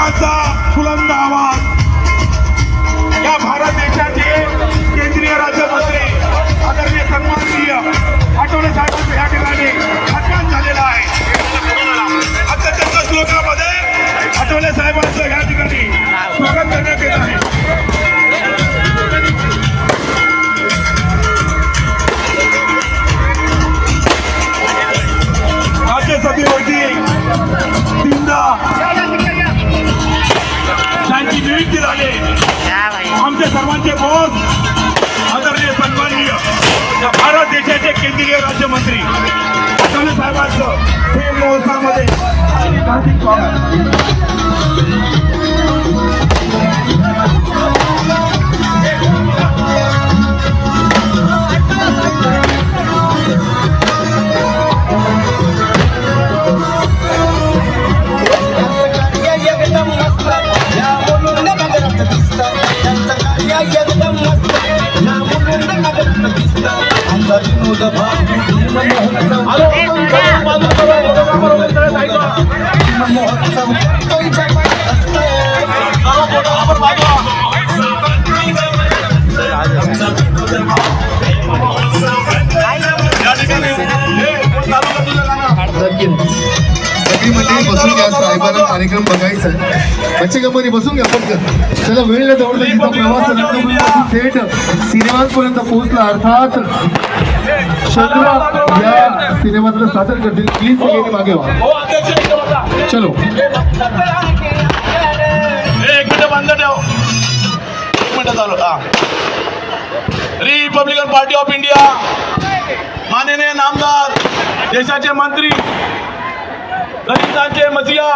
सर्वांचा बुलंद आवाज या भारत देशाचे केंद्रीय राज्यमंत्री आदरणीय सन्माननीय आठवले साहेबांचं या ठिकाणी सन्मान झालेला आहे। अत्यंत श्लोकामध्ये आठवले साहेबांचं या ठिकाणी स्वागत करण्यात येत आहे। राज्यसभेवरती तीनदा त्यांची नियुक्ती झाली। आमच्या सर्वांचे बॉस आदरणीय सन्माननीय भारत देशाचे केंद्रीय राज्यमंत्री आठवले साहेबांचं हे महोत्सवामध्ये हार्दिक स्वागत। सगळी मंडळी बसून घ्या, साहेबांना कार्यक्रम बघायचा आहे। बच्चे कंपनी बसून घ्या फक्त। चला वेळेला जवळ प्रवास रत्नागिरीपासून थेट सिनेमांपर्यंत पोहोचला। अर्थात चंद्रा या सिनेमातलं सादर करतील। प्लीज सगळ्यांनी मागे व्हा। चलो एक मिनिट बंद ठेव, एक मिनिट चालू। रिपब्लिकन पार्टी ऑफ इंडिया माननीय नामदार देशाचे मंत्री दलितांचे मसिया